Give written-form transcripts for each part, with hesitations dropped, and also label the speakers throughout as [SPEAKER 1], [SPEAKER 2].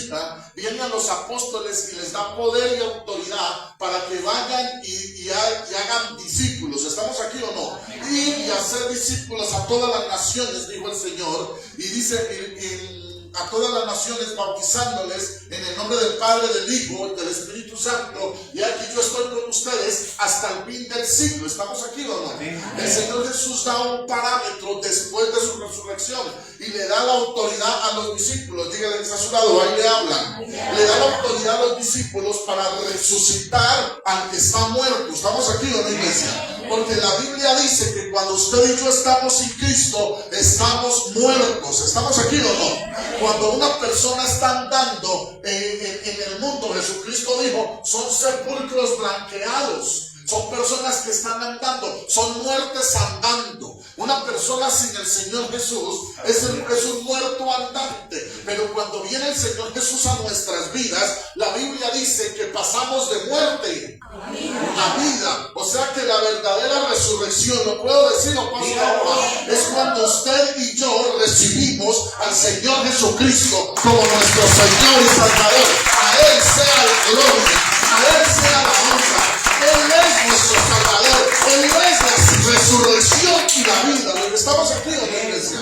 [SPEAKER 1] resucita, viene a los apóstoles y les da poder y autoridad para que vayan y hagan discípulos. ¿Estamos aquí o no? Y hacer discípulos a todas las naciones, dijo el Señor. Y dice a todas las naciones, bautizándoles en el nombre del Padre, del Hijo y del Espíritu Santo. Y aquí yo estoy con ustedes hasta el fin del siglo. ¿Estamos aquí o no? El Señor Jesús da un parámetro después de su resurrección y le da la autoridad a los discípulos. Dígale que está a su lado, ahí le hablan. Le da la autoridad a los discípulos para resucitar al que está muerto. ¿Estamos aquí o no, iglesia? Porque la Biblia dice que cuando usted y yo estamos en Cristo, estamos muertos. ¿Estamos aquí o no? Cuando una persona está andando en el mundo, Jesucristo dijo, son sepulcros blanqueados. Son personas que están andando, son muertes andando. Una persona sin el Señor Jesús es un muerto andante. Pero cuando viene el Señor Jesús a nuestras vidas, la Biblia dice que pasamos de muerte a vida. O sea que la verdadera resurrección, lo puedo decir, lo paso ahora, es cuando usted y yo recibimos al Señor Jesucristo como nuestro Señor y Salvador. A Él sea la gloria, a Él sea la honra. Él es nuestro Salvador, Él es la resurrección y la vida. Lo que estamos aquí en la iglesia.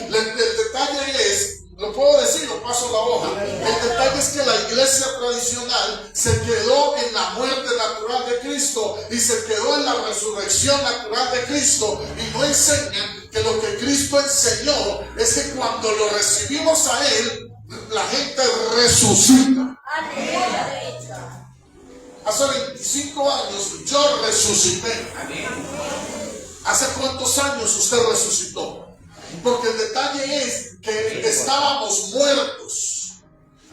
[SPEAKER 1] El detalle es, lo puedo decir, lo paso la hoja. El detalle es que la iglesia tradicional se quedó en la muerte natural de Cristo y se quedó en la resurrección natural de Cristo y no enseñan que lo que Cristo enseñó es que cuando lo recibimos a Él, la gente resucita. Hace 25 años yo resucité. ¿Hace cuántos años usted resucitó? Porque el detalle es que estábamos muertos.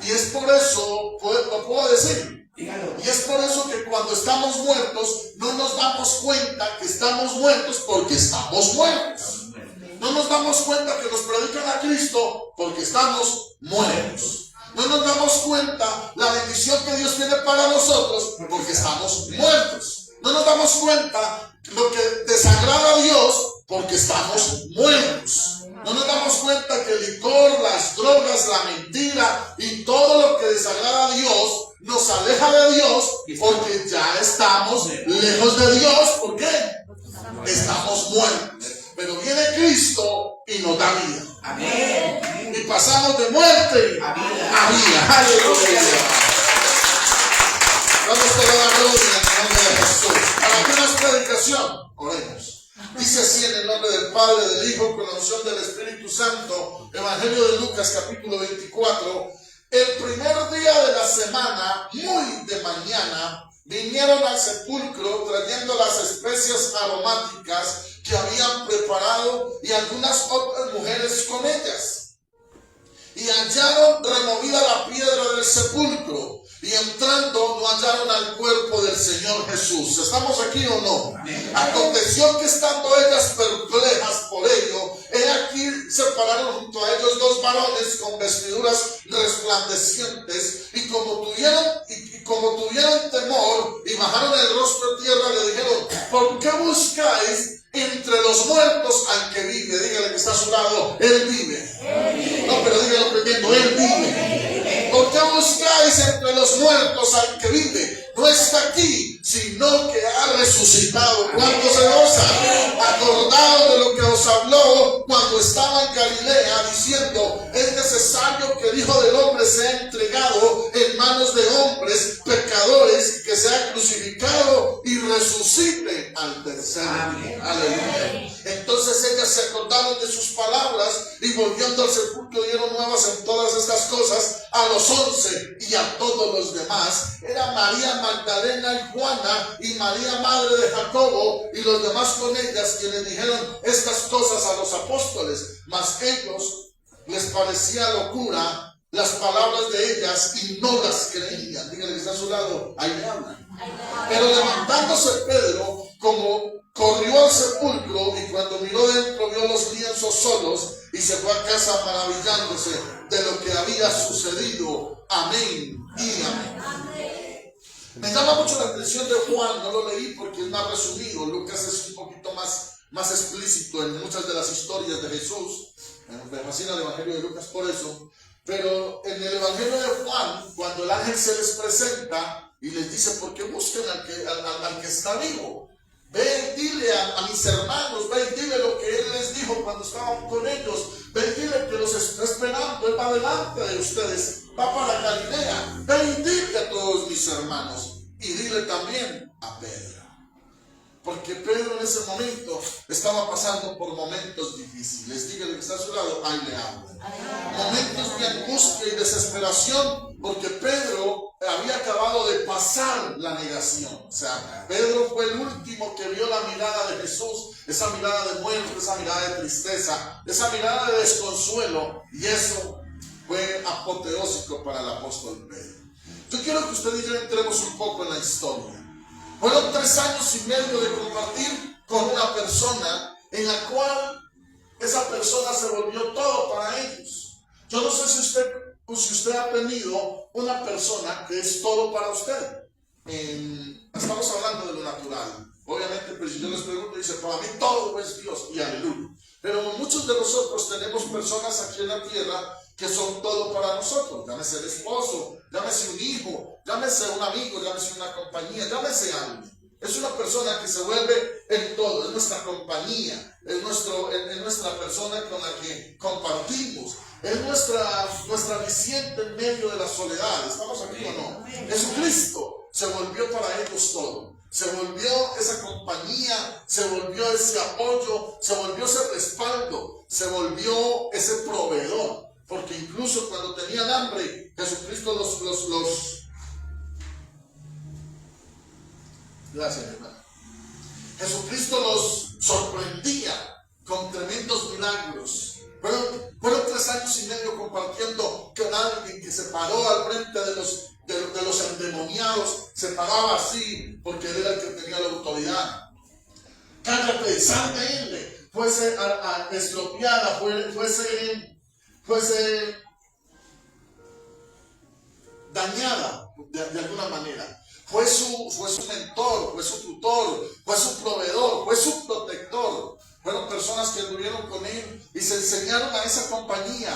[SPEAKER 1] Y es por eso, lo puedo decir. Y es por eso que cuando estamos muertos, no nos damos cuenta que estamos muertos porque estamos muertos. No nos damos cuenta que nos predican a Cristo porque estamos muertos. No nos damos cuenta la bendición que Dios tiene para nosotros porque estamos muertos. No nos damos cuenta lo que desagrada a Dios porque estamos muertos. No nos damos cuenta que el licor, las drogas, la mentira y todo lo que desagrada a Dios nos aleja de Dios porque ya estamos lejos de Dios. ¿Por qué? Estamos muertos. Pero viene Cristo y nos da vida. Amén. Y pasamos de muerte a vida. Aleluya. Vamos a dar la gloria en el nombre de Jesús. ¿Para qué más predicación? Oremos. Dice así en el nombre del Padre, del Hijo, con la unción del Espíritu Santo. Evangelio de Lucas, capítulo 24. El primer día de la semana, muy de mañana, vinieron al sepulcro trayendo las especias aromáticas que habían preparado y algunas otras mujeres con ellas. Y hallaron removida la piedra del sepulcro, y entrando no hallaron al cuerpo del Señor Jesús. ¿Estamos aquí o no? Aconteció que estando ellas perplejas por ello, he aquí se pararon junto a ellos dos varones con vestiduras resplandecientes, y como tuvieron temor y bajaron el rostro a tierra, le dijeron: ¿por qué buscáis entre los muertos al que vive? Dígale que está a su lado, Él vive. No, pero dígalo creyendo, Él vive. ¿Por qué buscáis entre los muertos al que vive? No está aquí, sino que ha resucitado. ¿Cuánto se gozan? Acordaos de lo que os habló cuando estaba en Galilea, diciendo: es necesario que el Hijo del Hombre sea entregado en manos de hombres pecadores, que sea crucificado y resucite al tercer día. Aleluya. Entonces ellas se acordaron de sus palabras y volviendo al sepulcro dieron nuevas en todas estas cosas a los 11 y a todos los demás. Era María Magdalena y Juana y María madre de Jacobo y los demás con ellas, quienes dijeron estas cosas a los apóstoles. Mas ellos les parecía locura las palabras de ellas y no las creían. Dígale que está a su lado, ahí le hablan. Pero levantándose Pedro, como corrió al sepulcro, y cuando miró dentro vio los lienzos solos, y se fue a casa maravillándose de lo que había sucedido. Amén y amén. Me llama mucho la atención de Juan, no lo leí porque es más resumido. Lucas es un poquito más explícito en muchas de las historias de Jesús. Me fascina el Evangelio de Lucas por eso. Pero en el Evangelio de Juan, cuando el ángel se les presenta y les dice, ¿por qué buscan al que está vivo? Ve y dile a mis hermanos, ve y dile lo que él les dijo cuando estaban con ellos. Ve y dile que los está esperando, él va delante de ustedes, va para Galilea. Ve y dile a todos mis hermanos y dile también a Pedro. Porque Pedro en ese momento estaba pasando por momentos difíciles. Dígale que está a su lado, ahí le hablo. Momentos de angustia y desesperación, porque Pedro había acabado de pasar la negación. O sea, Pedro fue el último que vio la mirada de Jesús, esa mirada de muerte, esa mirada de tristeza, esa mirada de desconsuelo, y eso fue apoteósico para el apóstol Pedro. Yo quiero que usted y yo entremos un poco en la historia. Fueron 3 años y medio de compartir con una persona en la cual esa persona se volvió todo para ellos. Yo no sé si usted ha tenido una persona que es todo para usted. Estamos hablando de lo natural. Obviamente, pues si yo les pregunto, dice, para mí todo es Dios y aleluya. Pero muchos de nosotros tenemos personas aquí en la tierra que son todo para nosotros. Llámese el esposo, llámese un hijo, llámese un amigo, llámese una compañía, llámese alguien. Es una persona que se vuelve en todo, es nuestra compañía, es nuestra persona con la que compartimos, es nuestra aliciente en medio de la soledad. ¿Estamos aquí o no? Jesucristo se volvió para ellos todo. Se volvió esa compañía, se volvió ese apoyo, se volvió ese respaldo, se volvió ese proveedor. Porque incluso cuando tenían hambre, Jesucristo Gracias, hermano. Jesucristo los sorprendía con tremendos milagros. Fueron 3 años y medio compartiendo con alguien que se paró al frente de los endemoniados, se paraba así porque él era el que tenía la autoridad. Cállate, sal de él, fuese estropeada, fuese dañada de alguna manera. Fue su mentor, fue su tutor, fue su proveedor, fue su protector. Fueron personas que anduvieron con él y se enseñaron a esa compañía.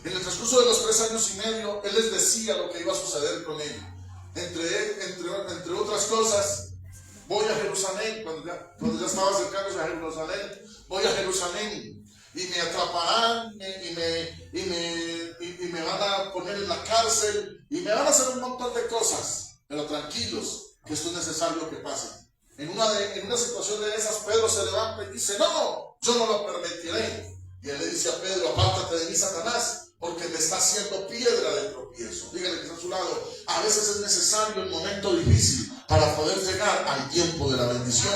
[SPEAKER 1] En el transcurso de los 3 años y medio, él les decía lo que iba a suceder con él. Entre otras cosas, voy a Jerusalén, cuando ya estaba acercándose a Jerusalén, voy a Jerusalén y me atraparán y me van a poner en la cárcel y me van a hacer un montón de cosas, pero tranquilos, que esto es necesario que pase. En una situación de esas, Pedro se levanta y dice, no, yo no lo permitiré. Y él le dice a Pedro, apártate de mí, Satanás, porque me está haciendo piedra de tropiezo. Dígale que está a su lado. A veces es necesario el momento difícil para poder llegar al tiempo de la bendición.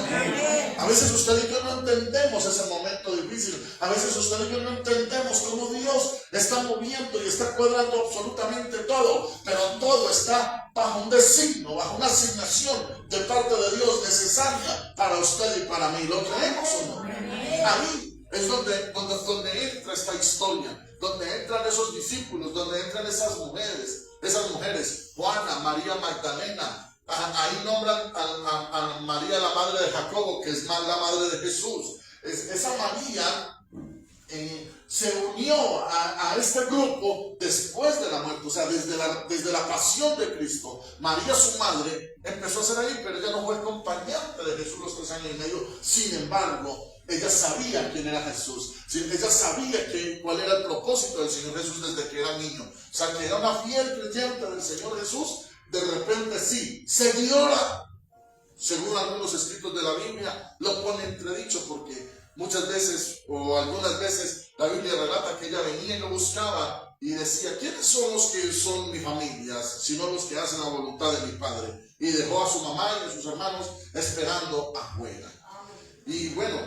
[SPEAKER 1] A veces usted y yo no entendemos ese momento difícil. A veces usted y yo no entendemos cómo Dios está moviendo y está cuadrando absolutamente todo. Pero todo está bajo un designio, bajo una asignación de parte de Dios necesaria para usted y para mí. ¿Lo creemos o no? Ahí es donde entra esta historia, donde entran esos discípulos, donde entran esas mujeres, Juana, María Magdalena. Ahí nombran a María, la madre de Jacobo, que es la madre de Jesús. Esa María se unió a este grupo después de la muerte, o sea, desde la pasión de Cristo. María, su madre, empezó a ser ahí, pero ella no fue acompañante de Jesús los 3 años y medio. Sin embargo, ella sabía quién era Jesús. Ella sabía cuál era el propósito del Señor Jesús desde que era niño. O sea, que era una fiel creyente del Señor Jesús. De repente sí, seguidora, según algunos escritos de la Biblia, lo pone entredicho porque muchas veces o algunas veces la Biblia relata que ella venía y lo buscaba y decía, ¿quiénes son los que son mi familia? Sino los que hacen la voluntad de mi Padre. Y dejó a su mamá y a sus hermanos esperando afuera. Y bueno,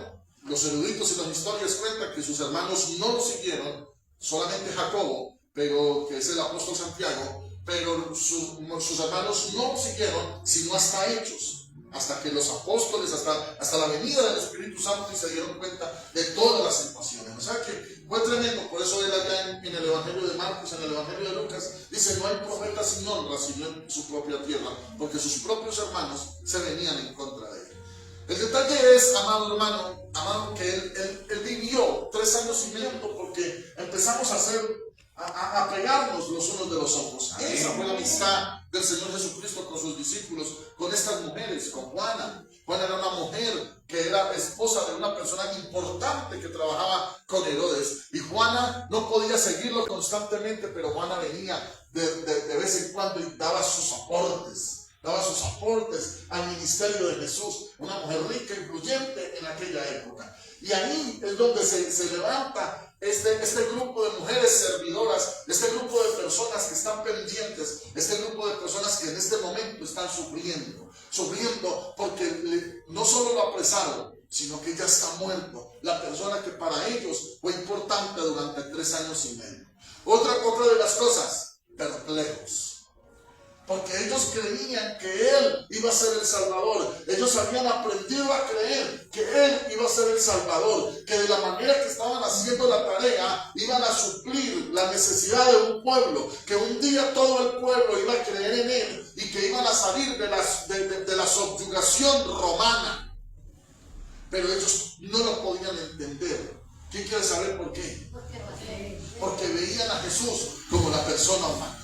[SPEAKER 1] los eruditos y las historias cuentan que sus hermanos no lo siguieron, solamente Jacobo, pero que es el apóstol Santiago, pero sus hermanos no lo siguieron, sino hasta Hechos, hasta que los apóstoles, hasta la venida del Espíritu Santo, y se dieron cuenta de todas las situaciones. O sea que fue tremendo. Por eso él allá en el Evangelio de Marcos, en el Evangelio de Lucas, dice, no hay profeta sin honra, sino en su propia tierra, porque sus propios hermanos se venían en contra de él. El detalle es, amado hermano, que él vivió 3 años y medio, porque empezamos a a pegarnos los unos de los otros. Esa fue la amistad del Señor Jesucristo con sus discípulos, con estas mujeres, con Juana. Juana era una mujer que era esposa de una persona importante que trabajaba con Herodes. Y Juana no podía seguirlo constantemente, pero Juana venía de vez en cuando y daba sus aportes al ministerio de Jesús. Una mujer rica, influyente en aquella época. Y ahí es donde se levanta este grupo de mujeres servidoras, este grupo de personas que están pendientes, este grupo de personas que en este momento están sufriendo porque no solo lo apresaron, sino que ya está muerto la persona que para ellos fue importante durante 3 años y medio. Otra de las cosas, perplejos. Porque ellos creían que Él iba a ser el Salvador. Ellos habían aprendido a creer que Él iba a ser el Salvador. Que de la manera que estaban haciendo la tarea, iban a suplir la necesidad de un pueblo. Que un día todo el pueblo iba a creer en Él. Y que iban a salir de la subyugación romana. Pero ellos no lo podían entender. ¿Quién quiere saber por qué? Porque veían a Jesús como la persona humana.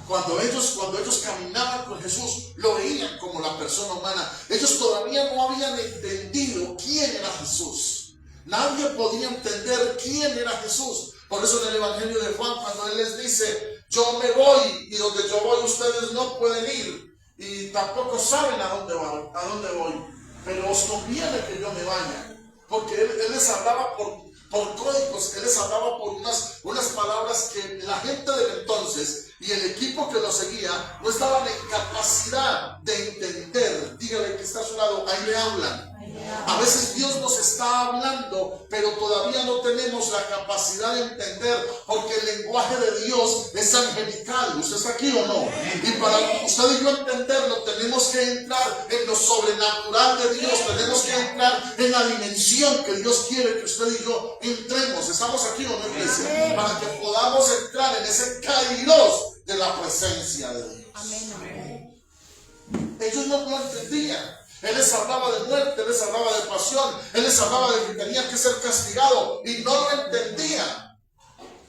[SPEAKER 1] Cuando ellos caminaban con Jesús, lo veían como la persona humana. Ellos todavía no habían entendido quién era Jesús. Nadie podía entender quién era Jesús. Por eso en el Evangelio de Juan, cuando Él les dice, yo me voy y donde yo voy ustedes no pueden ir y tampoco saben a dónde voy, pero os conviene que yo me vaya. Porque Él les hablaba por códigos, Él les hablaba por unas palabras que la gente del entonces y el equipo que lo seguía no estaban en capacidad de entender. Dígale que está a su lado, ahí le hablan. A veces Dios nos está hablando, pero todavía no tenemos la capacidad de entender, porque el lenguaje de Dios es angelical. ¿Usted está aquí o no? Y para usted y yo entenderlo, tenemos que entrar en lo sobrenatural de Dios. Tenemos que entrar en la dimensión que Dios quiere que usted y yo entremos. ¿Estamos aquí o no, iglesia? Para que podamos entrar en ese kairos de la presencia de Dios. Ellos no lo entendían. Él les hablaba de muerte, Él les hablaba de pasión, Él les hablaba de que tenían que ser castigados y no lo entendían.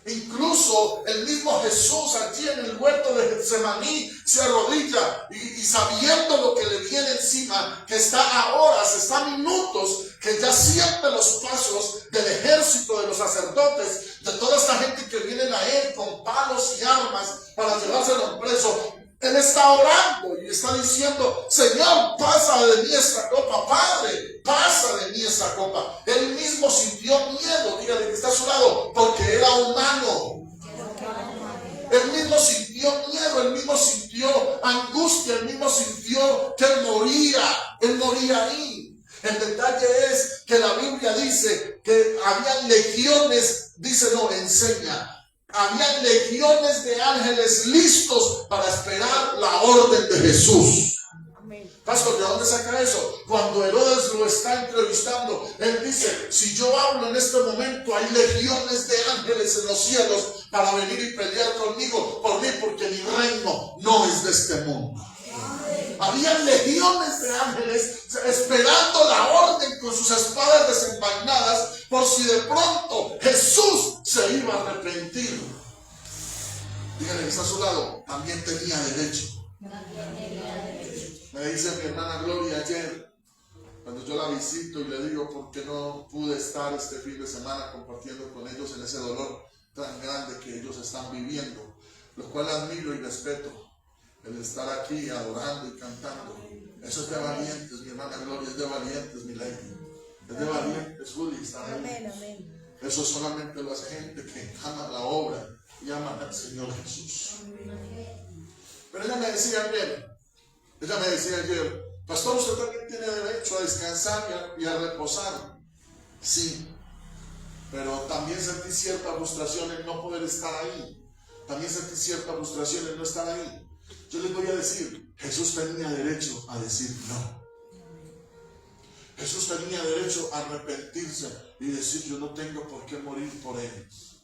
[SPEAKER 1] Incluso el mismo Jesús allí en el huerto de Getsemaní se arrodilla y sabiendo lo que le viene encima, que está a horas, está a minutos, que ya siente los pasos del ejército de los sacerdotes, de toda esta gente que vienen a Él con palos y armas para llevárselo preso. Él está orando y está diciendo, Señor, pasa de mí esta copa, Padre, pasa de mí esta copa. Él mismo sintió miedo, dígale que está a su lado, porque era humano. Él mismo sintió miedo, él mismo sintió angustia, él mismo sintió que él moría ahí. El detalle es que la Biblia dice que habían legiones, enseña. Habían legiones de ángeles listos para esperar la orden de Jesús. Pastor, ¿de dónde saca eso? Cuando Herodes lo está entrevistando, él dice, si yo hablo en este momento, hay legiones de ángeles en los cielos para venir y pelear conmigo, por mí, porque mi reino no es de este mundo. Habían legiones de ángeles esperando la orden con sus espadas desenvainadas por si de pronto Jesús se iba a arrepentir. Dígale que está a su lado, también tenía derecho. Me dice mi hermana Gloria ayer, cuando yo la visito y le digo por qué no pude estar este fin de semana compartiendo con ellos en ese dolor tan grande que ellos están viviendo, lo cual admiro y respeto. El estar aquí adorando y cantando, eso es de valientes, mi hermana Gloria, es de valientes, mi lady, es de valientes, Judy, está ahí. Eso solamente lo hace gente que ama la obra y ama al Señor Jesús. Pero ella me decía ayer, pastor, usted también tiene derecho a descansar y a reposar. Sí, pero también sentí cierta frustración en no poder estar ahí. También sentí cierta frustración en no estar ahí. Yo les voy a decir, Jesús tenía derecho a decir no. Jesús tenía derecho a arrepentirse y decir, yo no tengo por qué morir por ellos.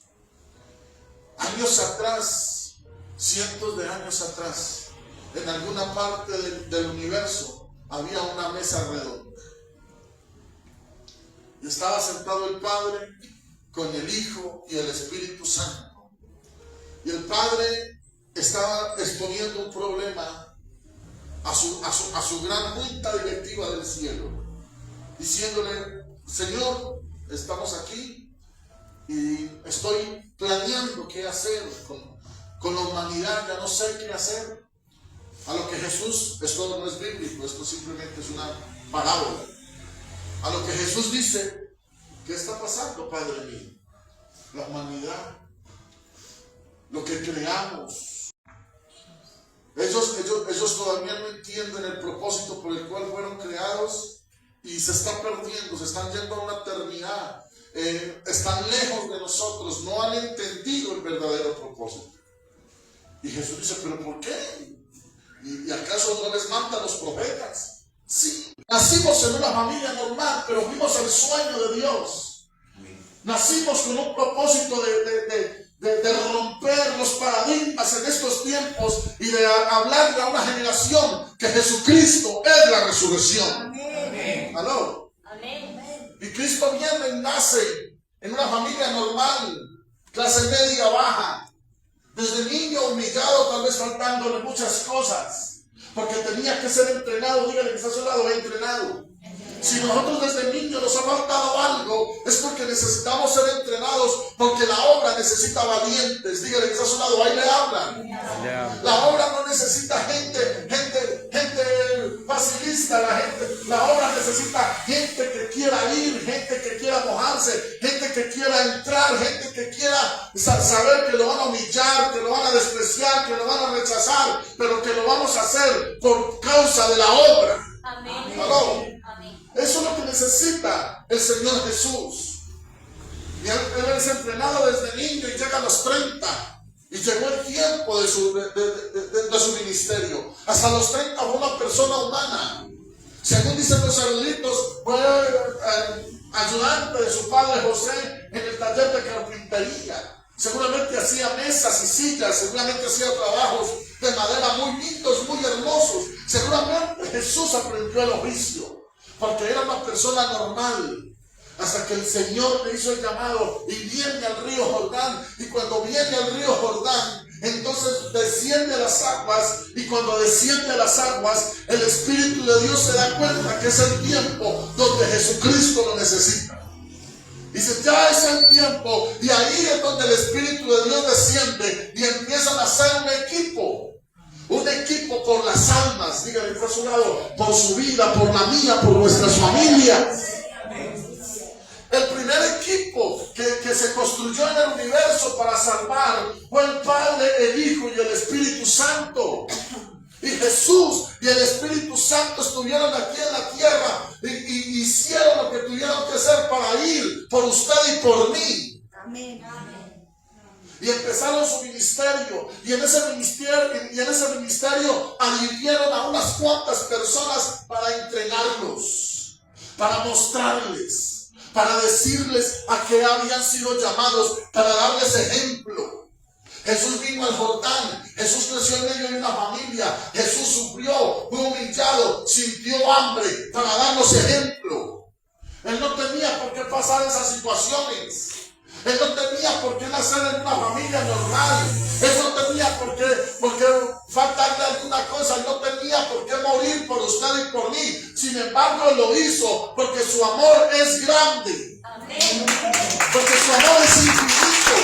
[SPEAKER 1] Años atrás, cientos de años atrás, en alguna parte del universo había una mesa redonda. Y estaba sentado el Padre con el Hijo y el Espíritu Santo. Y el padre estaba exponiendo un problema a su gran junta directiva del cielo, diciéndole: Señor, estamos aquí y estoy planeando qué hacer con la humanidad, ya no sé qué hacer. A lo que Jesús, esto no es bíblico, esto simplemente es una parábola. A lo que Jesús dice: ¿qué está pasando, Padre mío? La humanidad, lo que creamos. Ellos todavía no entienden el propósito por el cual fueron creados y se están perdiendo, se están yendo a una eternidad. Están lejos de nosotros, no han entendido el verdadero propósito. Y Jesús dice: ¿pero por qué? ¿Y acaso no les mandan los profetas? Sí, nacimos en una familia normal, pero vimos el sueño de Dios. Nacimos con un propósito de romper los paradigmas en estos tiempos y de hablarle a una generación que Jesucristo es la resurrección. Amén. ¿Aló? Amén. Y Cristo viene y nace en una familia normal, clase media baja. Desde niño humillado, tal vez faltándole muchas cosas, porque tenía que ser entrenado. Dígale que está a su lado: entrenado. Si nosotros desde niños nos ha faltado algo, es porque necesitamos ser entrenados, porque la obra necesita valientes. Dígale que está a su lado: ahí le hablan. La obra no necesita gente facilista. La obra necesita gente que quiera ir, gente que quiera mojarse, gente que quiera entrar, gente que quiera saber que lo van a humillar, que lo van a despreciar, que lo van a rechazar, pero que lo vamos a hacer por causa de la obra. Amén. ¿Aló? Eso es lo que necesita el Señor Jesús. Y él es entrenado desde niño y llega a los 30. Y llegó el tiempo de su ministerio. Hasta los 30 fue una persona humana. Según dicen los eruditos, fue ayudante de su padre José en el taller de carpintería. Seguramente hacía mesas y sillas, seguramente hacía trabajos de madera muy lindos, muy hermosos. Seguramente Jesús aprendió el oficio, porque era una persona normal. Hasta que el Señor le hizo el llamado y viene al río Jordán. Y cuando viene al río Jordán, entonces desciende a las aguas. Y cuando desciende a las aguas, el Espíritu de Dios se da cuenta que es el tiempo donde Jesucristo lo necesita. Dice: ya es el tiempo. Y ahí es donde el Espíritu de Dios desciende y empiezan a hacer un equipo. Un equipo por las almas. Dígale por su lado: por su vida, por la mía, por nuestras familias. El primer equipo que se construyó en el universo para salvar fue el Padre, el Hijo y el Espíritu Santo. Y Jesús y el Espíritu Santo estuvieron aquí en la tierra y hicieron lo que tuvieron que hacer para ir por usted y por mí. Amén. Y empezaron su ministerio. Y en ese ministerio adquirieron a unas cuantas personas para entrenarlos, para mostrarles, para decirles a qué habían sido llamados, para darles ejemplo. Jesús vino al Jordán, Jesús creció en medio de una familia, Jesús sufrió, fue humillado, sintió hambre, para darnos ejemplo. Él no tenía por qué pasar esas situaciones. Él no tenía por qué nacer en una familia normal. Él no tenía por qué faltarle alguna cosa. Él no tenía por qué morir por usted y por mí. Sin embargo, lo hizo porque su amor es grande. Amén. Porque su amor es infinito.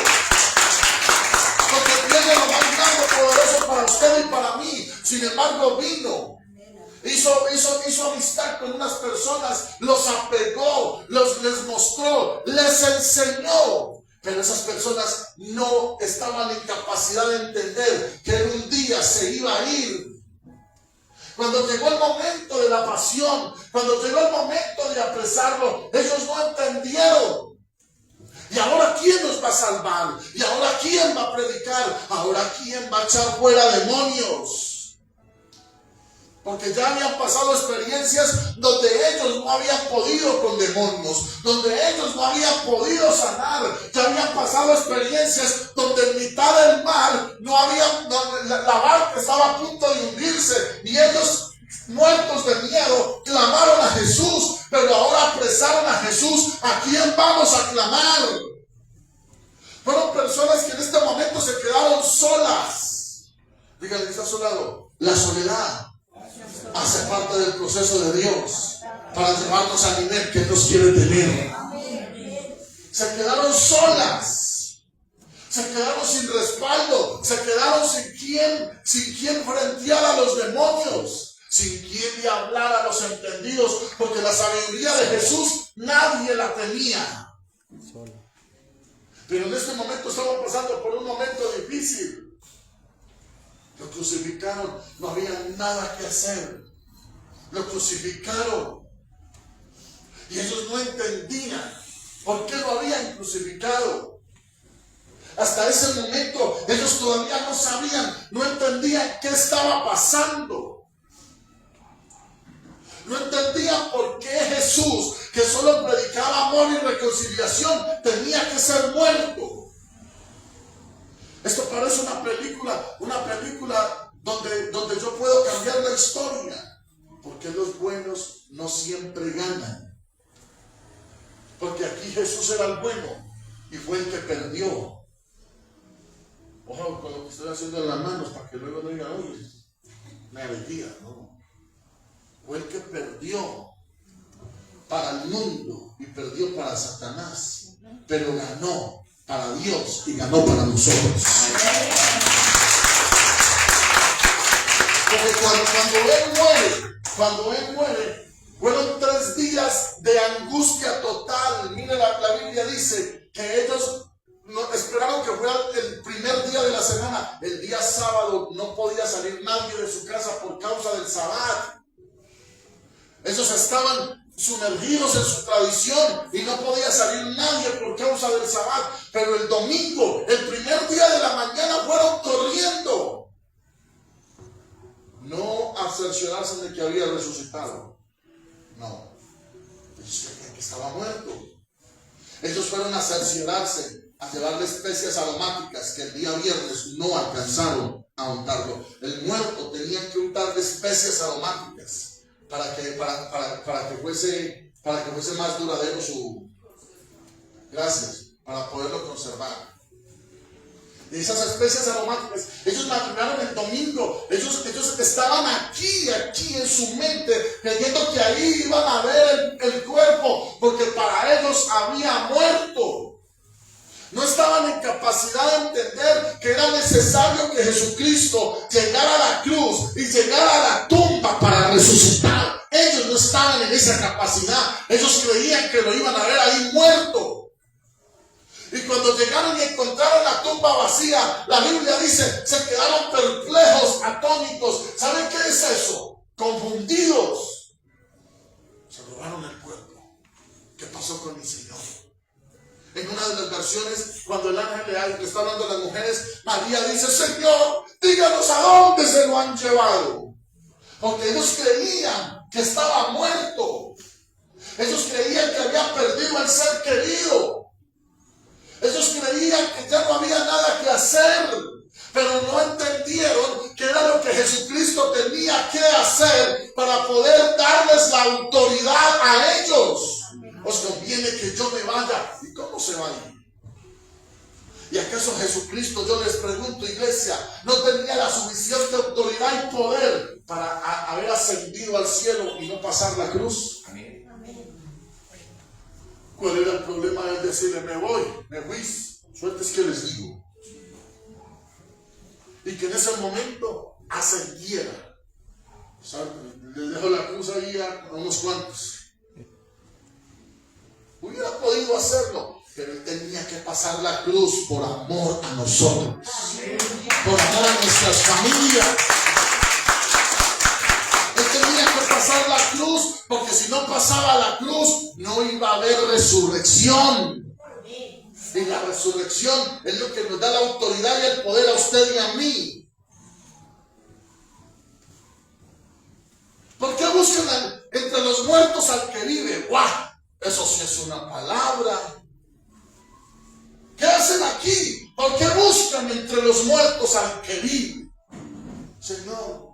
[SPEAKER 1] Porque tiene lo más grande y poderoso para usted y para mí. Sin embargo, vino. Hizo amistad con unas personas, los apegó, les mostró, les enseñó. Pero esas personas no estaban en capacidad de entender que un día se iba a ir. Cuando llegó el momento de la pasión, cuando llegó el momento de apresarlo, ellos no entendieron. ¿Y ahora quién nos va a salvar? ¿Y ahora quién va a predicar? ¿Ahora quién va a echar fuera demonios? Porque ya habían pasado experiencias donde ellos no habían podido con demonios, donde ellos no habían podido sanar. Ya habían pasado experiencias donde en mitad del mar la barca estaba a punto de hundirse y ellos, muertos de miedo, clamaron a Jesús. Pero ahora apresaron a Jesús. ¿A quién vamos a clamar? Fueron personas que en este momento se quedaron su lado, la soledad hace parte del proceso de Dios para llevarnos al nivel que Dios quiere tener. Se quedaron solas, se quedaron sin respaldo, se quedaron sin quien frentear a los demonios, sin quien le hablar a los entendidos, porque la sabiduría de Jesús nadie la tenía. Pero en este momento estamos pasando por un momento difícil. Lo crucificaron, no había nada que hacer. Lo crucificaron. Y ellos no entendían por qué lo habían crucificado. Hasta ese momento ellos todavía no sabían, no entendían qué estaba pasando. No entendían por qué Jesús, que solo predicaba amor y reconciliación, tenía que ser muerto. Esto parece una película donde yo puedo cambiar la historia. Porque los buenos no siempre ganan. Porque aquí Jesús era el bueno y fue el que perdió. Ojo con lo que estoy haciendo en las manos para que luego no digan, oye, me alegría, ¿no? Fue el que perdió para el mundo y perdió para Satanás, pero ganó para Dios y ganó para nosotros. Porque cuando Él muere, fueron 3 días de angustia total. Mire, la Biblia dice que ellos esperaron que fuera el primer día de la semana. El día sábado no podía salir nadie de su casa por causa del sabbat. Ellos estaban sumergidos en su tradición y no podía salir nadie por causa del sabbat. Pero el domingo, el primer día de la mañana, fueron corriendo. No a cerciorarse de que había resucitado. No. Ellos creían que estaba muerto. Ellos fueron a cerciorarse, a llevarle especias aromáticas que el día viernes no alcanzaron a untarlo. El muerto tenía que untarle especias aromáticas para que fuese más duradero para poderlo conservar. Y esas especias aromáticas, ellos madrugaron el domingo, ellos estaban aquí en su mente, creyendo que ahí iban a ver el cuerpo, porque para ellos había muerto. No estaban en capacidad de entender que era necesario que Jesucristo llegara a la cruz y llegara a la tumba para resucitar. Ellos no estaban en esa capacidad. Ellos creían que lo iban a ver ahí muerto. Y cuando llegaron y encontraron la tumba vacía, la Biblia dice, se quedaron perplejos, atónitos. ¿Saben qué es eso? Confundidos. Se robaron el cuerpo. ¿Qué pasó con mi Señor? En una de las versiones, cuando el ángel le está hablando a las mujeres, María dice, Señor, díganos a dónde se lo han llevado. Porque ellos creían que estaba muerto. Ellos creían que había perdido el ser querido. Ellos creían que ya no había nada que hacer. Pero no entendieron que era lo que Jesucristo tenía que hacer para poder darles la autoridad a ellos. Os conviene que yo me vaya. ¿Y cómo se va a ir? ¿Y acaso Jesucristo, yo les pregunto, iglesia, no tenía la suficiente autoridad y poder para haber ascendido al cielo y no pasar la cruz? Amén. ¿Cuál era el problema de decirle, me fui? Suerte es que les digo. Y que en ese momento ascendiera. O sea, les dejo la cruz ahí a unos cuantos. Hubiera podido hacerlo, pero Él tenía que pasar la cruz por amor a nosotros, por amor a nuestras familias. Él tenía que pasar la cruz, porque si no pasaba la cruz, no iba a haber resurrección. Y la resurrección es lo que nos da la autoridad y el poder a usted y a mí. ¿Por qué buscan entre los muertos al que vive? ¡Guau! Eso sí es una palabra. ¿Qué hacen aquí? ¿Por qué buscan entre los muertos al que vive? Señor,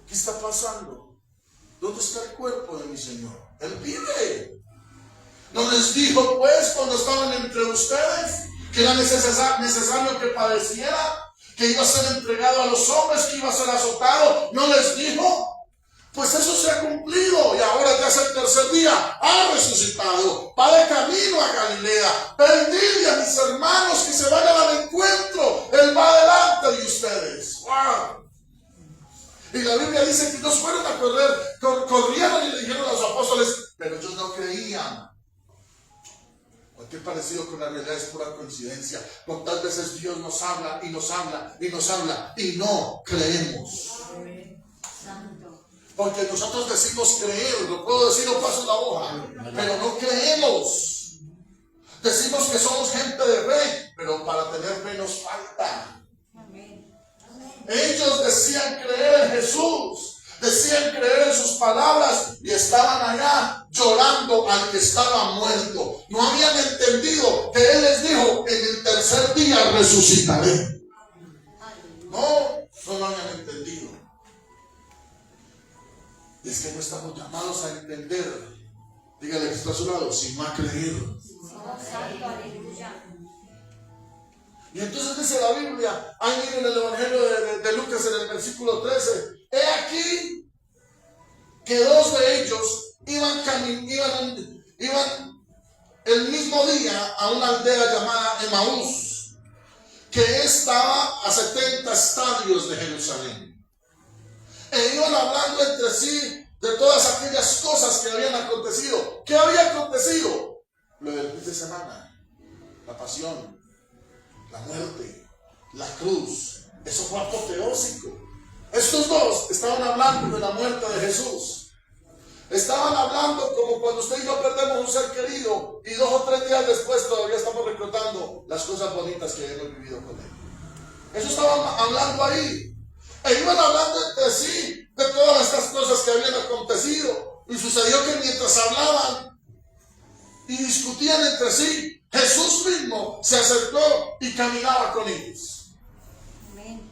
[SPEAKER 1] ¿qué está pasando? ¿Dónde está el cuerpo de mi Señor? Él vive. ¿No les dijo pues cuando estaban entre ustedes que era necesario que padeciera? que iba a ser entregado a los hombres, que iba a ser azotado. ¿No les dijo? Pues eso se ha cumplido y ahora ya es el tercer día, ha resucitado, va de camino a Galilea. Pedidle a mis hermanos que se vayan al encuentro, Él va delante de ustedes. ¡Wow! Y la Biblia dice que ellos fueron a correr, corrieron y le dijeron a los apóstoles, pero ellos no creían. Cualquier parecido con la realidad es pura coincidencia. Cuántas veces Dios nos habla y nos habla y nos habla y no creemos. Porque nosotros decimos creer, lo puedo decir o paso la hoja, pero no creemos. Decimos que somos gente de fe, pero para tener fe nos falta. Ellos decían creer en Jesús, decían creer en sus palabras y estaban allá llorando al que estaba muerto. No habían entendido que Él les dijo, en el tercer día resucitaré. No lo habían entendido. Es que no estamos llamados a entender. Dígale que está a su lado, sin más creer. Y entonces dice la Biblia, ahí miren el Evangelio de Lucas en el versículo 13. He aquí que dos de ellos iban el mismo día a una aldea llamada Emaús, que estaba a 70 estadios de Jerusalén. E iban hablando entre sí de todas aquellas cosas que habían acontecido. ¿Qué había acontecido? Lo del fin de semana, la pasión, la muerte, la cruz. Eso fue apoteósico. Estos dos estaban hablando de la muerte de Jesús. Estaban hablando como cuando usted y yo perdemos un ser querido y 2 o 3 días después todavía estamos recordando las cosas bonitas que hemos vivido con él. Eso estaban hablando ahí. E iban hablando entre sí de todas estas cosas que habían acontecido. Y sucedió que mientras hablaban y discutían entre sí, Jesús mismo se acercó y caminaba con ellos. Amén.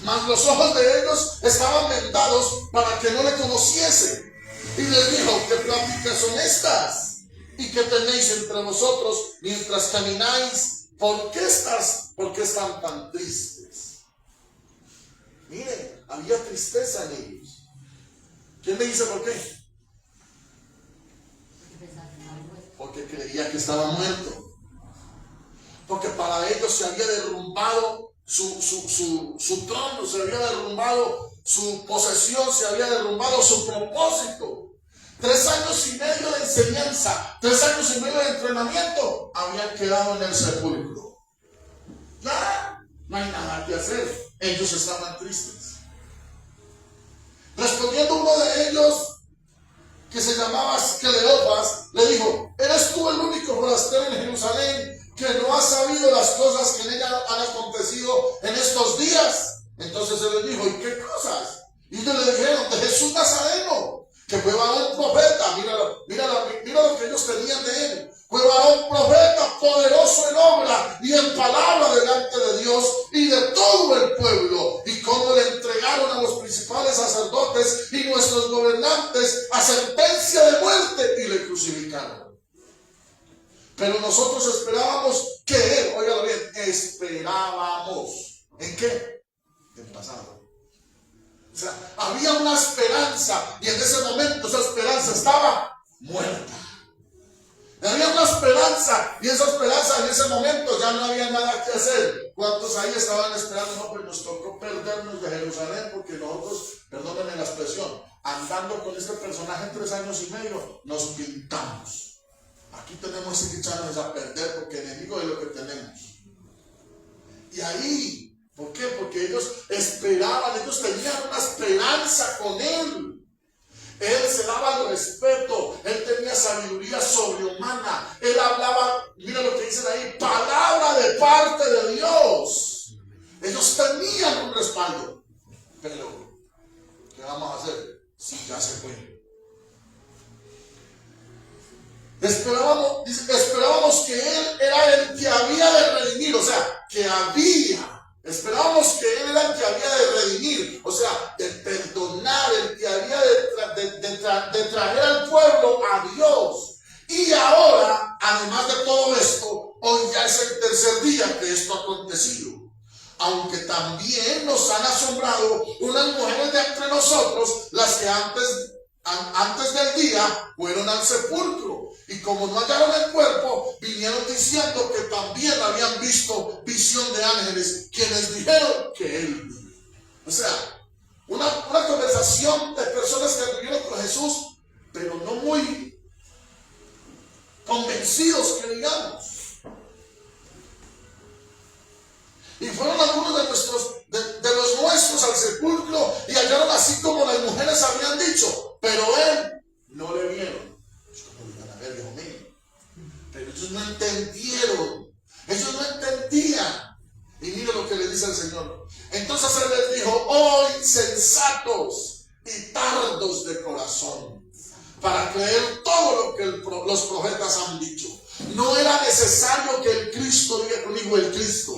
[SPEAKER 1] Mas los ojos de ellos estaban vendados para que no le conociesen. Y les dijo, ¿qué pláticas son estas? ¿Y qué tenéis entre vosotros mientras camináis? ¿Por qué están tan tristes? Miren, había tristeza en ellos. ¿Quién me dice por qué? Porque creía que estaba muerto. Porque para ellos se había derrumbado su trono, se había derrumbado su posesión, se había derrumbado su propósito. 3 años y medio de enseñanza, 3 años y medio de entrenamiento habían quedado en el sepulcro. Ya no hay nada que hacer. Ellos estaban tristes. Respondiendo uno de ellos, que se llamaba Cleofas, le dijo, ¿eres tú el único forastero en Jerusalén que no ha sabido las cosas que en ella han acontecido en estos días? Entonces él les dijo, ¿y qué cosas? Y ellos le dijeron, de Jesús Nazareno, que fue varón profeta. Mira lo que ellos tenían de él. Fue varón profeta, poderoso en obra y en palabra delante de Dios y de todo el pueblo. Y cómo le entregaron a los principales sacerdotes y nuestros gobernantes a sentencia de muerte y le crucificaron. Pero nosotros esperábamos que él, óigalo bien, esperábamos. ¿En qué? En pasado. O sea, había una esperanza y en ese momento esa esperanza estaba muerta. Había una esperanza y esa esperanza en ese momento ya no había nada que hacer. ¿Cuántos ahí estaban esperando? No, pues nos tocó perdernos de Jerusalén porque nosotros, perdónenme la expresión, andando con este personaje 3 años y medio, nos pintamos. Aquí tenemos que echarnos a perder porque enemigo de lo que tenemos. Y ahí, ¿por qué? Porque ellos esperaban, ellos tenían una esperanza con él. Él se daba el respeto, él tenía sabiduría sobrehumana, él hablaba, mira lo que dicen ahí, palabra de parte de Dios. Ellos tenían un respaldo, pero ¿qué vamos a hacer si ya se fue? Esperábamos que él era el que había de redimir, o sea, esperábamos que él era el que había de redimir, o sea, de perdonar, el que había de traer al pueblo a Dios. Y ahora, además de todo esto, hoy ya es el tercer día que esto ha acontecido. aunque también nos han asombrado unas mujeres de entre nosotros, las que antes del día fueron al sepulcro, y como no hallaron el cuerpo, vinieron diciendo que también habían visto visión de ángeles, quienes dijeron que él vive. O sea, una conversación de personas que vivieron con Jesús, pero no muy convencidos, que digamos. Y fueron algunos de los nuestros al sepulcro y hallaron así como las mujeres habían dicho, pero él no le vieron. Es como iban a ver, Dios mío. Pero ellos no entendieron. Ellos no entendían. Y mira lo que le dice el Señor. Entonces él les dijo: oh insensatos y tardos de corazón, para creer todo lo que los profetas han dicho. No era necesario que el Cristo, diga conmigo, el Cristo,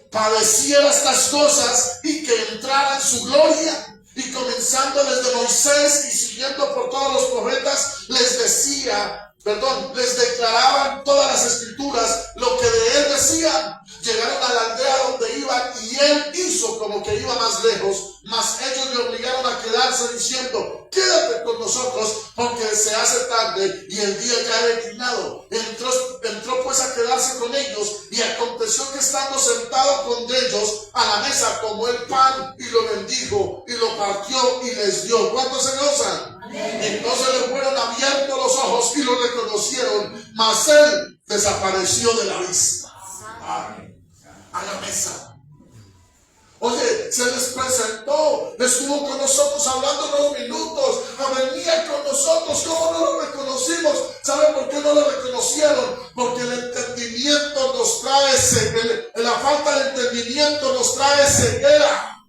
[SPEAKER 1] padeciera estas cosas y que entrara en su gloria. Y comenzando desde Moisés y siguiendo por todos los profetas, les declaraban todas las escrituras lo que de él decían. Llegaron a la aldea donde iban y él hizo como que iba más lejos, mas ellos le obligaron a quedarse diciendo: quédate con nosotros porque se hace tarde y el día ya ha declinado. Entró pues a quedarse con ellos, y aconteció que estando sentado con ellos a la mesa tomó el pan y lo bendijo y lo partió y les dio. ¿Cuántos se gozan? Entonces le fueron abiertos los ojos y lo reconocieron, mas él desapareció de la vista. A la mesa. Oye, se les presentó, estuvo con nosotros hablando unos minutos, venía con nosotros. ¿Cómo no lo reconocimos? ¿Saben por qué no lo reconocieron? Porque el entendimiento nos trae la falta de entendimiento nos trae ceguera.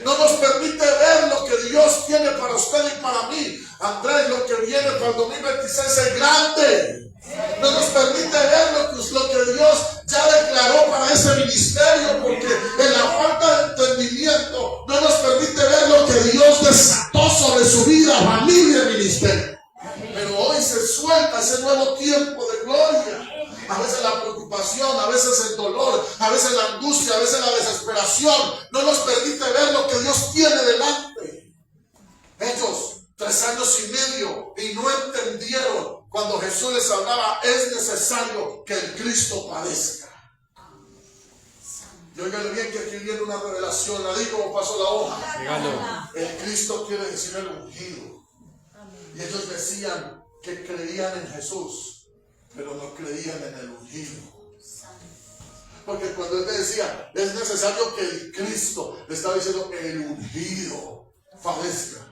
[SPEAKER 1] No nos permite ver lo que Dios tiene para usted y para mí. Andrés, lo que viene para el 2026 es grande. No nos permite ver lo que Dios ya declaró para ese ministerio, porque en la falta de entendimiento no nos permite ver lo que Dios desató sobre su vida, familia y ministerio. Pero hoy se suelta ese nuevo tiempo de gloria. A veces la preocupación, a veces el dolor, a veces la angustia, a veces la desesperación no nos permite ver lo que Dios tiene delante. Ellos 3 años y medio y no entendieron cuando Jesús les hablaba: es necesario que el Cristo padezca. Y oigan bien que aquí viene una revelación. La digo como pasó la hoja. El Cristo quiere decir el ungido. Y ellos decían que creían en Jesús, pero no creían en el ungido. Porque cuando él decía: es necesario que el Cristo, le estaba diciendo que el ungido padezca.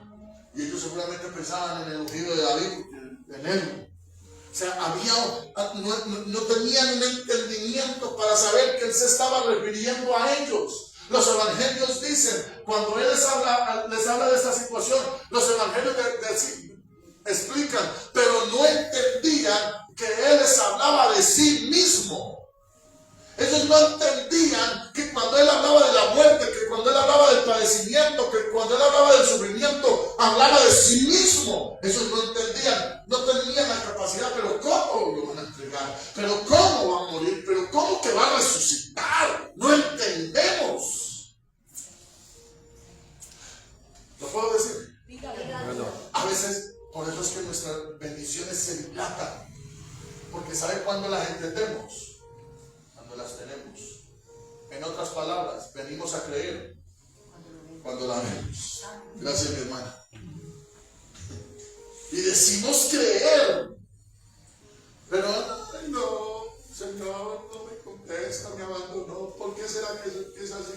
[SPEAKER 1] Y ellos seguramente pensaban en el ungido de David, en él. O sea, no tenían un entendimiento para saber que él se estaba refiriendo a ellos. Los evangelios dicen, cuando él les habla de esta situación, los evangelios explican, pero no entendían que él les hablaba de sí mismo. Ellos no entendían que cuando él hablaba de la muerte, que cuando él hablaba del padecimiento, que cuando él hablaba del sufrimiento, hablaba de sí mismo. Ellos no entendían, no tenían la capacidad. Pero ¿cómo lo van a entregar? ¿Pero cómo va a morir? ¿Pero cómo que va a resucitar? No entendemos. ¿Lo puedo decir? A veces, por eso es que nuestras bendiciones se dilatan. Porque ¿sabe cuándo las entendemos? Las tenemos. En otras palabras, venimos a creer cuando la vemos. Gracias, mi hermana. Y decimos creer, pero ay, no, Señor, no me contesta, me abandonó. ¿Por qué será que es así?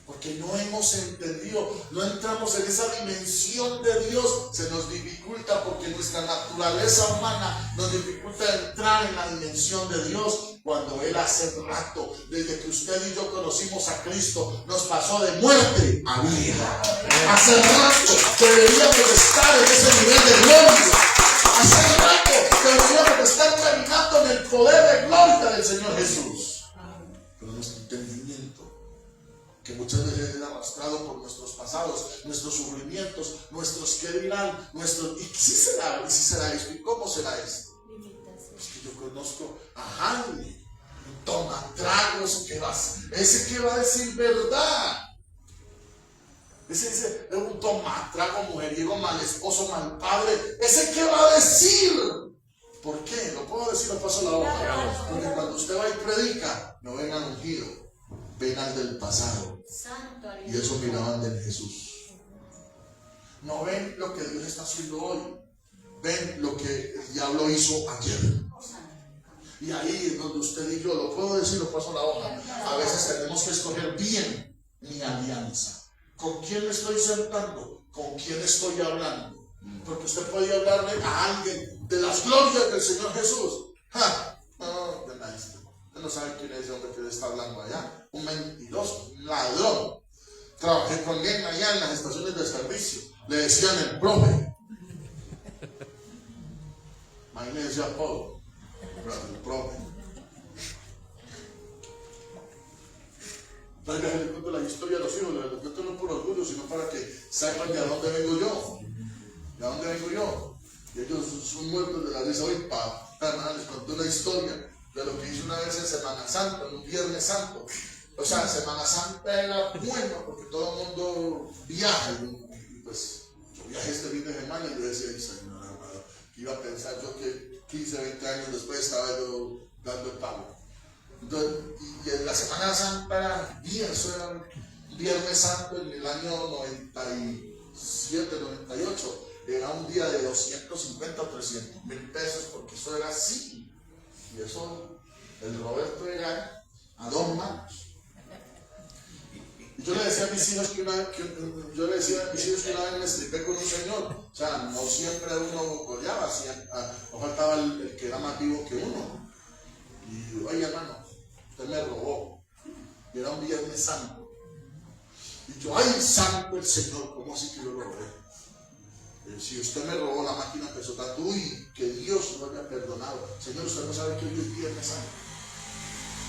[SPEAKER 1] Porque no hemos entendido, no entramos en esa dimensión de Dios. Se nos dificulta porque nuestra naturaleza humana nos dificulta entrar en la dimensión de Dios. Cuando Él hace rato, desde que usted y yo conocimos a Cristo, nos pasó de muerte a vida. Hace rato deberíamos estar en ese nivel de gloria. Hace rato deberíamos estar caminando en el poder de gloria del Señor Jesús. Pero nuestro entendimiento, que muchas veces es arrastrado por nuestros pasados, nuestros sufrimientos, nuestros qué dirán, nuestros, y si será esto, y cómo será esto. Es que yo conozco a Jaime, un tomatragos, ese que va a decir verdad. Ese es un tomatrago, mujeriego, mal esposo, mal padre. ¿Ese qué va a decir? ¿Por qué? ¿Lo puedo decir? ¿Lo paso la hoja? Porque cuando usted va y predica, no ven al ungido, ven al del pasado. Y eso miraban de Jesús. No ven lo que Dios está haciendo hoy, ven lo que el diablo hizo ayer. Y ahí es donde usted y yo, lo puedo decir, lo paso la hoja. A veces tenemos que escoger bien mi alianza. ¿Con quién me estoy sentando? ¿Con quién estoy hablando? Porque usted puede hablarle a alguien de las glorias del Señor Jesús. No, de maestro. Usted no sabe quién es ese hombre que le está hablando allá. Un mentiroso, un ladrón. Trabajé con él allá en las estaciones de servicio. Le decían el profe. Ahí le decía Pablo. El profe. Entonces les cuento la historia de los hijos, les cuento no por orgullo, sino para que sepan de dónde vengo yo. ¿De dónde vengo yo? Y ellos son muertos de la risa. Hoy, papá, les conté una historia de lo que hice una vez en Semana Santa, en un Viernes Santo. O sea, Semana Santa era bueno porque todo el mundo viaja. Y pues yo viajé este fin de semana y yo decía, Señor amado, iba a pensar yo que 15, 20 años después estaba yo dando el palo. Entonces, y en la Semana Santa era bien, eso era un Viernes Santo en el año 97, 98. Era un día de 250 o 300 mil pesos, porque eso era así. Y eso, el Roberto era a 2 manos. Y yo le decía a mis hijos que una vez me estripé con un señor. O sea, no siempre uno goleaba, no faltaba el que era más vivo que uno. Y oye, hermano, usted me robó. Y era un Viernes Santo. Y yo, ay, santo el Señor, ¿cómo así que yo lo robé? Si usted me robó la máquina peso tanto, uy, que Dios lo haya perdonado. Señor, usted no sabe que hoy es Viernes Santo.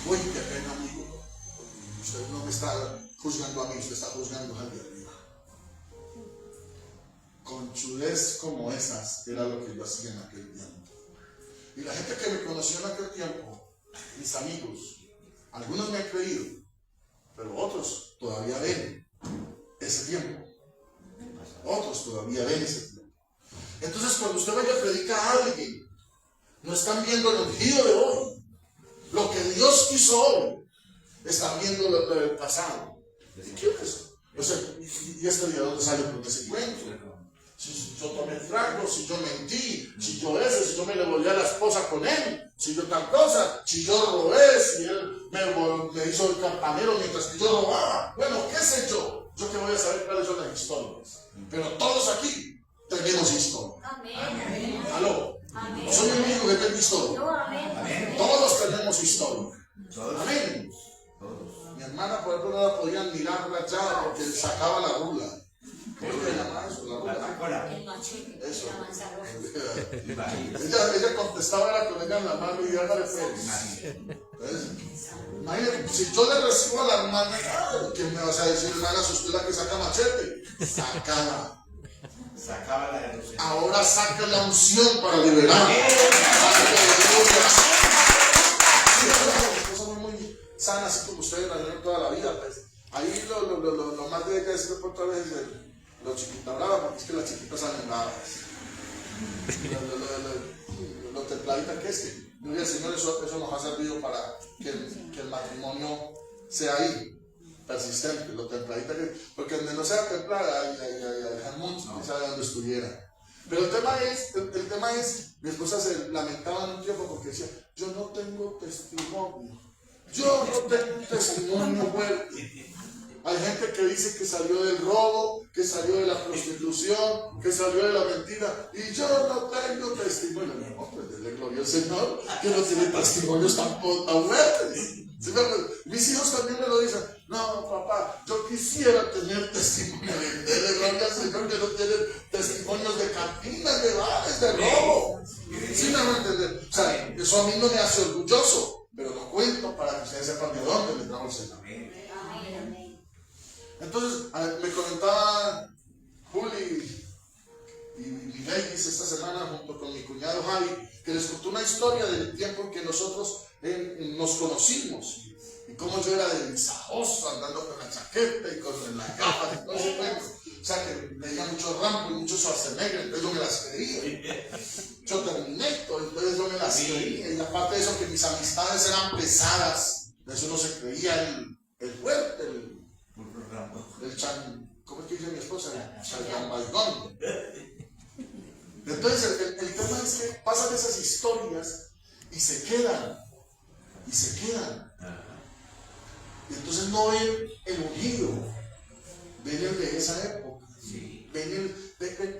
[SPEAKER 1] Uy, qué pena, amigo. Usted no me está juzgando a mí, usted está juzgando al de arriba. Conchudez como esas era lo que yo hacía en aquel tiempo. Y la gente que me conoció en aquel tiempo, mis amigos, algunos me han creído, pero otros todavía ven ese tiempo. Otros todavía ven ese tiempo. Entonces, cuando usted vaya a predicar a alguien, no están viendo el ungido de hoy, lo que Dios hizo hoy, están viendo lo del pasado. ¿Y qué es eso? O sea, ¿y este día dónde sale con ese cuento? Si yo tomé trago, si yo mentí, si yo me le volví a la esposa con él, si yo tal cosa, si yo robé, si él me hizo el campanero mientras que yo robaba. Bueno, qué sé yo. Yo que voy a saber cuáles son las historias. Pero todos aquí tenemos historia.
[SPEAKER 2] Amén.
[SPEAKER 1] ¿Aló?
[SPEAKER 2] Amén.
[SPEAKER 1] No soy el único que tengo historia.
[SPEAKER 2] No, amén.
[SPEAKER 1] Todos tenemos historia. Amén.
[SPEAKER 3] Todos.
[SPEAKER 1] Mi hermana, por ejemplo, no la podían mirar ya porque sacaba la rula. ¿Cómo se llama eso? La rula.
[SPEAKER 2] El machete.
[SPEAKER 1] Eso.
[SPEAKER 2] La manzana.
[SPEAKER 1] Ella contestaba era con ella en la mano y hágale pues. Imagínate, si yo le recibo a la hermana, ¿qué me vas a decir, hermana? Si usted es la que saca machete, sácala.
[SPEAKER 3] Sacaba la de
[SPEAKER 1] Ahora saca la unción para liberar. Cosas muy sanas, así como ustedes la vieron toda la vida. Pues. Ahí lo más de que decir por otra vez es lo chiquita brava, porque es que las chiquitas salen bravas. Lo templadita que es que, el Señor, eso nos ha servido para que el matrimonio sea ahí, persistente, lo templadita que, porque donde no sea templada, hay mucho, no sabe dónde estuviera. Pero el tema es, mi esposa se lamentaba en un tiempo porque decía, yo no tengo testimonio, fuerte. Hay gente que dice que salió del robo, que salió de la prostitución, que salió de la mentira, y yo no tengo testimonio. No, pues denle gloria al Señor, que no tiene testimonios tan fuertes. ¿Sí? Mis hijos también me lo dicen. No, papá, yo quisiera tener testimonio. Denle gloria al Señor, que no tiene testimonios de cantinas, de bares, de robo. ¿Sí me van a entender? O sea, eso a mí no me hace orgulloso, pero lo cuento para que ustedes sepan de dónde me trajo el Señor. Entonces, me comentaba Juli y Davis esta semana junto con mi cuñado Javi, que les contó una historia del tiempo en que nosotros nos nos conocimos. Y como yo era de mensajoso, andando con la chaqueta y con las gafas y todo ese cuento. O sea que veía mucho Rambo y mucho Schwarzenegger, entonces yo me las creía. Yo Terminator, entonces yo me las creía. Y aparte de eso, que mis amistades eran pesadas. De eso no se creía el fuerte, el chan. ¿Cómo es que dice mi esposa? El balcón. Entonces el tema es que pasan esas historias y se quedan. Y se quedan. Y entonces no ven el ungido, ven el de esa época.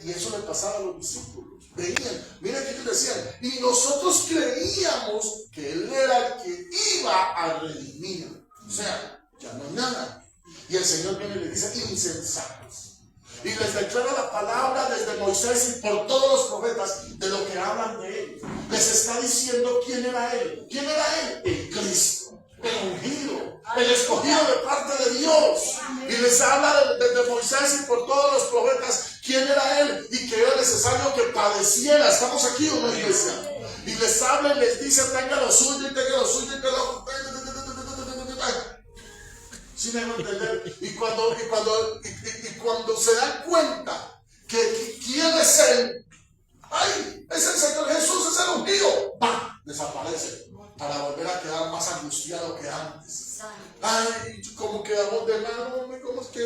[SPEAKER 1] Y eso le pasaba a los discípulos. Veían, mira que ellos decían, y nosotros creíamos que Él era el que iba a redimir. O sea, ya no hay nada. Y el Señor viene y le dice, insensatos. Y les declara la palabra desde Moisés y por todos los profetas de lo que hablan de Él. Les está diciendo quién era Él. ¿Quién era Él? El Cristo, el ungido, el escogido de parte de Dios. Y les habla desde Moisés y por todos los profetas quién era Él y que era necesario que padeciera. ¿Estamos aquí o no, iglesia? Y les habla y les dice, tenga lo suyo y tenga lo suyo y tenga lo suyo. ¿Sí me hago entender? Y cuando se dan cuenta que quién es Él, ¡ay! Es el Señor Jesús, es el ungido. ¡Pam! Desaparece para volver a quedar más angustiado que antes. ¡Ay! ¿Cómo quedamos de lado? ¿Cómo es que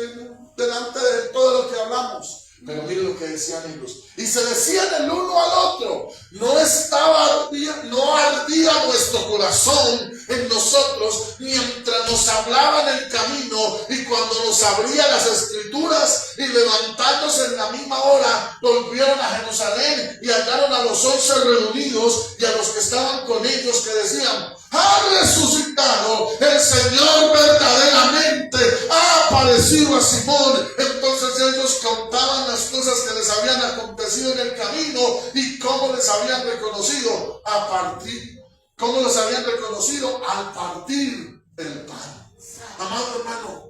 [SPEAKER 1] delante de todo lo que hablamos? Pero mire lo que decían ellos. Y se decían el uno al otro, no ardía nuestro corazón en nosotros mientras nos hablaban el camino y cuando nos abría las escrituras, y levantándose en la misma hora volvieron a Jerusalén y hallaron a los 11 reunidos y a los que estaban con ellos, que decían, ha resucitado el Señor, verdaderamente ha aparecido a Simón. Entonces ellos contaban las cosas que les habían acontecido en el camino y cómo les habían reconocido al partir el pan. Amado hermano,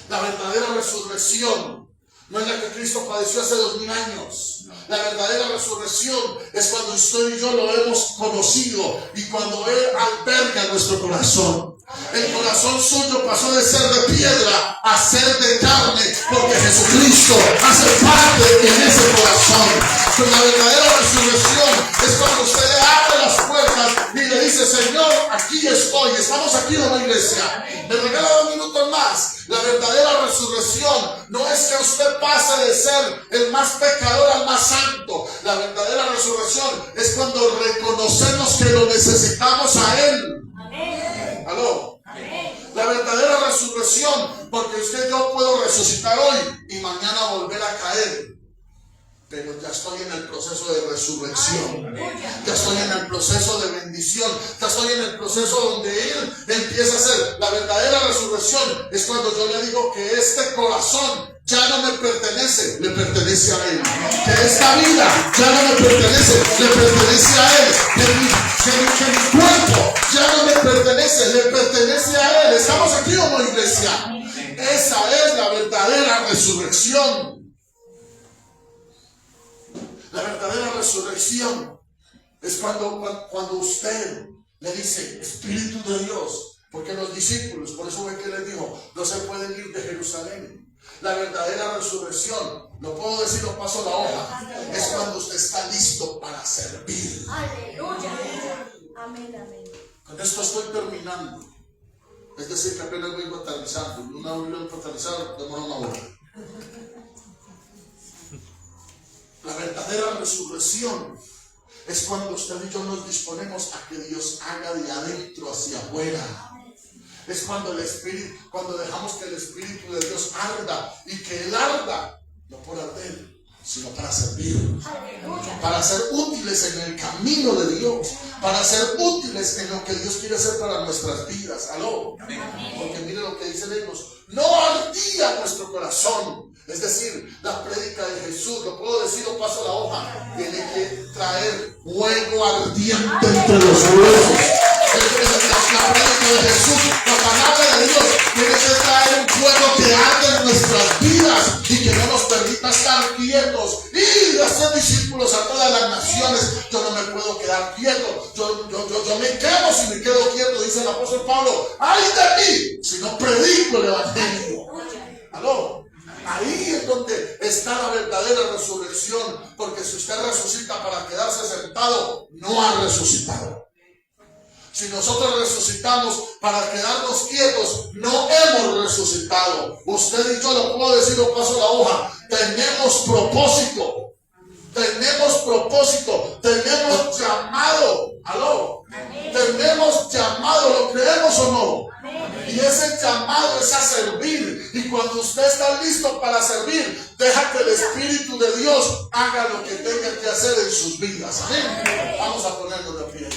[SPEAKER 1] la verdadera resurrección no es la que Cristo padeció hace 2000 años. La verdadera resurrección es cuando usted y yo lo hemos conocido y cuando Él alberga nuestro corazón. El corazón suyo pasó de ser de piedra a ser de carne, porque Jesucristo hace parte en ese corazón. Pero la verdadera resurrección es cuando usted le abre las puertas y le dice, Señor, aquí estoy. ¿Estamos aquí o no, iglesia? Me regala 2 minutos más. La verdadera resurrección no es que usted pase de ser el más pecador al más santo. La verdadera resurrección es cuando reconocemos que lo necesitamos a Él. Amén. ¿Aló? Amén. La verdadera resurrección, porque usted y yo puedo resucitar hoy y mañana volver a caer. Pero ya estoy en el proceso de resurrección. Ya estoy en el proceso de bendición. Ya estoy en el proceso donde Él empieza a hacer. La verdadera resurrección es cuando yo le digo que este corazón ya no me pertenece, le pertenece a Él. Que esta vida ya no me pertenece, le pertenece a Él. Que mi cuerpo ya no me pertenece, le pertenece a Él. ¿Estamos aquí o no, iglesia? Esa es la verdadera resurrección. La verdadera resurrección es cuando usted le dice, Espíritu de Dios, porque los discípulos, por eso ve que les dijo, no se pueden ir de Jerusalén. La verdadera resurrección, lo puedo decir, lo paso la hoja, es cuando usted está listo para servir.
[SPEAKER 4] Aleluya. Amén, amén.
[SPEAKER 1] Con esto estoy terminando. Es decir, que apenas voy batalizando. Una Biblia en batalizar demora 1 hora. La verdadera resurrección es cuando usted y yo nos disponemos a que Dios haga de adentro hacia afuera. Es cuando cuando dejamos que el Espíritu de Dios arda, y que Él arda, no por arder, sino para servir, para ser útiles en el camino de Dios, para ser útiles en lo que Dios quiere hacer para nuestras vidas. ¿Aló? Porque mire lo que dicen ellos, no ardía nuestro corazón. Es decir, la prédica de Jesús, lo puedo decir o paso la hoja, tiene que traer fuego ardiente entre los huesos. La prédica de Jesús, la palabra de Dios, tiene que traer un fuego que arde en nuestras vidas y que no nos permita estar quietos y hacer discípulos a todas las naciones. Yo no me puedo quedar quieto. Yo me quemo si me quedo quieto, dice el apóstol Pablo. ¡Ay de mí! Si no predico el evangelio. ¿Aló? Ahí es donde está la verdadera resurrección, porque si usted resucita para quedarse sentado, no ha resucitado. Si nosotros resucitamos para quedarnos quietos, no hemos resucitado. Usted y yo lo puedo decir, o paso la hoja. Tenemos propósito. Tenemos propósito. Tenemos llamado. ¿Aló? Tenemos llamado. ¿Lo creemos o no? Y ese llamado es a servir. Y cuando usted está listo para servir, deja que el Espíritu de Dios haga lo que tenga que hacer en sus vidas. Amén. Vamos a ponerlo de pie.